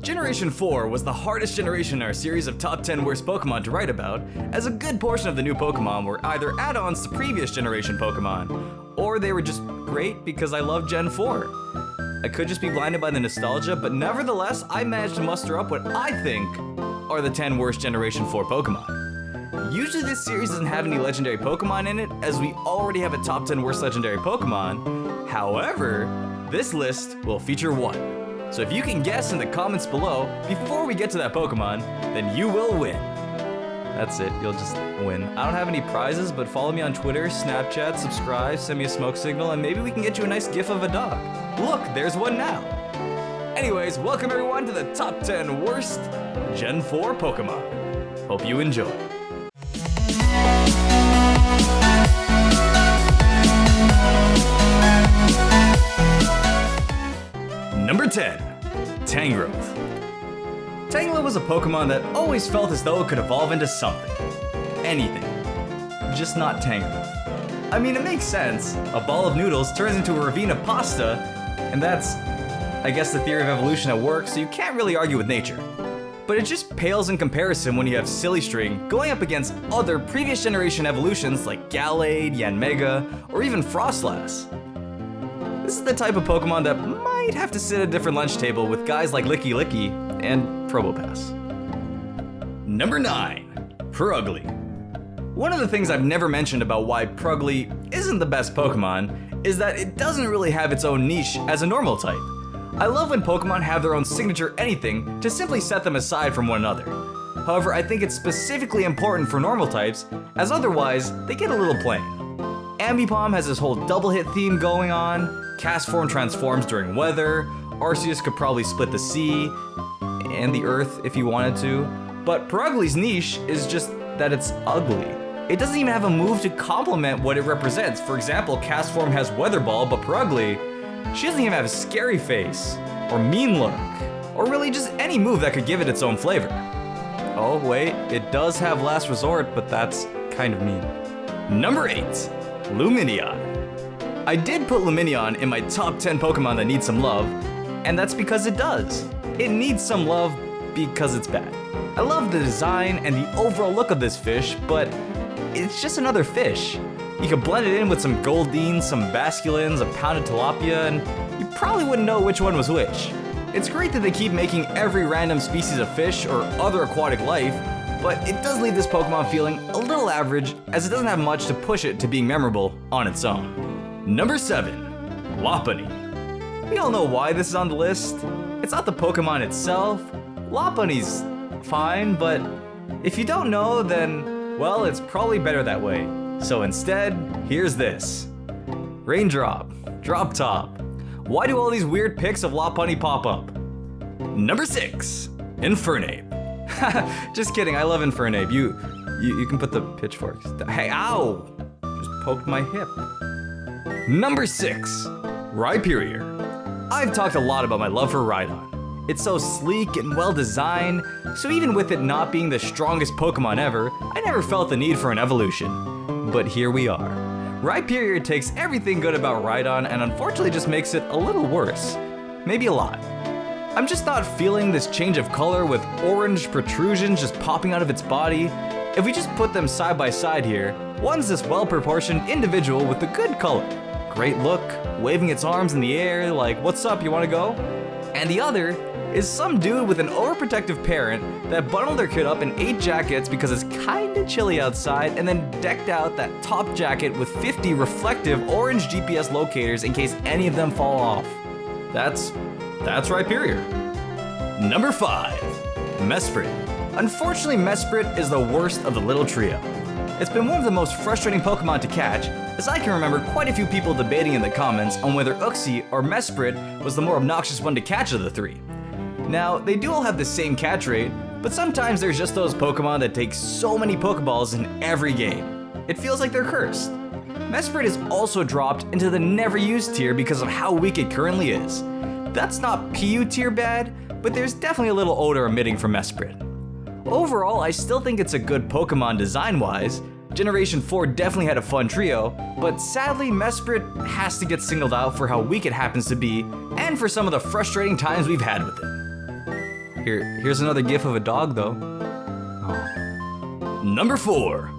Generation 4 was the hardest generation in our series of top 10 worst Pokemon to write about, as a good portion of the new Pokemon were either add-ons to previous generation Pokemon, or they were just great because I love Gen 4. I could just be blinded by the nostalgia, but nevertheless, I managed to muster up what I think are the 10 worst Generation 4 Pokemon. Usually this series doesn't have any legendary Pokemon in it, as we already have a top 10 worst legendary Pokemon. However, this list will feature one. So if you can guess in the comments below, before we get to that Pokemon, then you will win. That's it, you'll just win. I don't have any prizes, but follow me on Twitter, Snapchat, subscribe, send me a smoke signal, and maybe we can get you a nice gif of a dog. Look, there's one now. Anyways, welcome everyone to the top 10 worst Gen 4 Pokemon. Hope you enjoy. Number 10, Tangra. Tangra was a Pokemon that always felt as though it could evolve into something. Anything. Just not Tangra. I mean, it makes sense. A ball of noodles turns into a ravine of pasta, and that's, I guess, the theory of evolution at work, so you can't really argue with nature. But it just pales in comparison when you have Silly String going up against other previous generation evolutions like Gallade, Yanmega, or even Frostlass. This is the type of Pokemon that might have to sit at a different lunch table with guys like Licky Licky and Probopass. Number 9, Purugly. One of the things I've never mentioned about why Purugly isn't the best Pokemon is that it doesn't really have its own niche as a normal type. I love when Pokemon have their own signature anything to simply set them aside from one another. However, I think it's specifically important for normal types, as otherwise they get a little plain. Ambipom has this whole double hit theme going on, Castform transforms during weather, Arceus could probably split the sea and the earth if he wanted to, but Purugly's niche is just that it's ugly. It doesn't even have a move to complement what it represents. For example, Castform has Weather Ball, but Purugly, she doesn't even have a scary face, or mean look, or really just any move that could give it its own flavor. Oh wait, it does have Last Resort, but that's kind of mean. Number 8, Lumineon. I did put Lumineon in my top 10 Pokemon that need some love, and that's because it does. It needs some love because it's bad. I love the design and the overall look of this fish, but it's just another fish. You could blend it in with some Goldeen, some Basculins, a pounded Tilapia, and you probably wouldn't know which one was which. It's great that they keep making every random species of fish or other aquatic life, but it does leave this Pokemon feeling a little average, as it doesn't have much to push it to being memorable on its own. Number 7, Lopunny. We all know why this is on the list. It's not the Pokemon itself. Lopunny's fine, but if you don't know, then, well, it's probably better that way. So instead, here's this. Raindrop, Drop Top. Why do all these weird pics of Lopunny pop up? Number 6, Infernape. Just kidding, I love Infernape. You can put the pitchforks. Hey, ow! Just poked my hip. Number 6, Rhyperior. I've talked a lot about my love for Rhydon. It's so sleek and well designed, so even with it not being the strongest Pokemon ever, I never felt the need for an evolution. But here we are. Rhyperior takes everything good about Rhydon and unfortunately just makes it a little worse. Maybe a lot. I'm just not feeling this change of color with orange protrusions just popping out of its body. If we just put them side by side here, one's this well-proportioned individual with a good color. Great look, waving its arms in the air like, what's up, you wanna go? And the other is some dude with an overprotective parent that bundled their kid up in 8 jackets because it's kinda chilly outside, and then decked out that top jacket with 50 reflective orange GPS locators in case any of them fall off. That's Rhyperior. Number 5, Mesprit. Unfortunately, Mesprit is the worst of the little trio. It's been one of the most frustrating Pokemon to catch, as I can remember quite a few people debating in the comments on whether Uxie or Mesprit was the more obnoxious one to catch of the 3. Now, they do all have the same catch rate, but sometimes there's just those Pokemon that take so many Pokeballs in every game. It feels like they're cursed. Mesprit is also dropped into the never used tier because of how weak it currently is. That's not PU tier bad, but there's definitely a little odor emitting from Mesprit. Overall, I still think it's a good Pokemon design-wise. Generation 4 definitely had a fun trio, but sadly Mesprit has to get singled out for how weak it happens to be, and for some of the frustrating times we've had with it. Here's another gif of a dog, though. Oh. Number 4,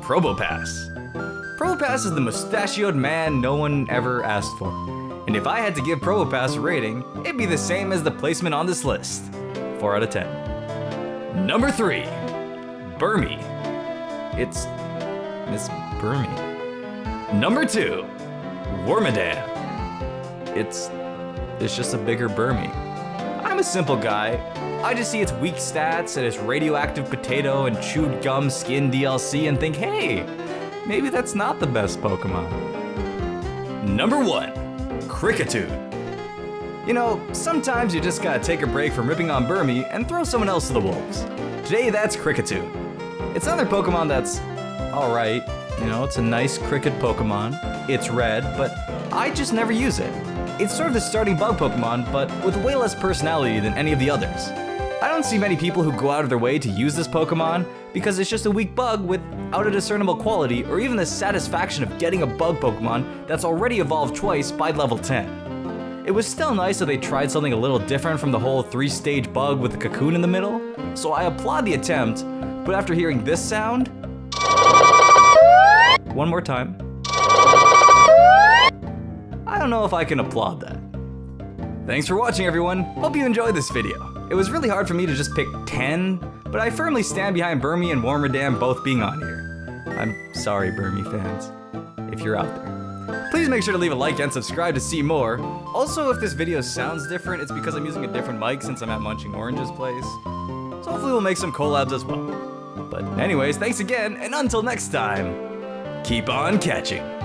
Probopass. Probopass is the mustachioed man no one ever asked for. And if I had to give Probopass a rating, it'd be the same as the placement on this list. 4 out of 10. Number 3, Burmy. It's Miss Burmy. Number 2, Wormadam. It's just a bigger Burmy. I'm a simple guy. I just see its weak stats and its radioactive potato and chewed gum skin DLC and think, hey, maybe that's not the best Pokemon. Number 1, Kricketune. You know, sometimes you just gotta take a break from ripping on Burmy and throw someone else to the wolves. Today, that's Kricketune. It's another Pokemon that's alright. You know, it's a nice cricket Pokemon. It's red, but I just never use it. It's sort of the starting bug Pokemon, but with way less personality than any of the others. I don't see many people who go out of their way to use this Pokemon because it's just a weak bug without a discernible quality or even the satisfaction of getting a bug Pokemon that's already evolved twice by level 10. It was still nice that they tried something a little different from the whole 3-stage bug with the cocoon in the middle, so I applaud the attempt, but after hearing this sound, one more time, I don't know if I can applaud that. Thanks for watching, everyone. Hope you enjoyed this video. It was really hard for me to just pick 10, but I firmly stand behind Burmy and Wormadam both being on here. I'm sorry, Burmy fans, if you're out there. Please make sure to leave a like and subscribe to see more. Also, if this video sounds different, it's because I'm using a different mic since I'm at Munching Orange's place. So hopefully we'll make some collabs as well. But anyways, thanks again, and until next time, keep on catching.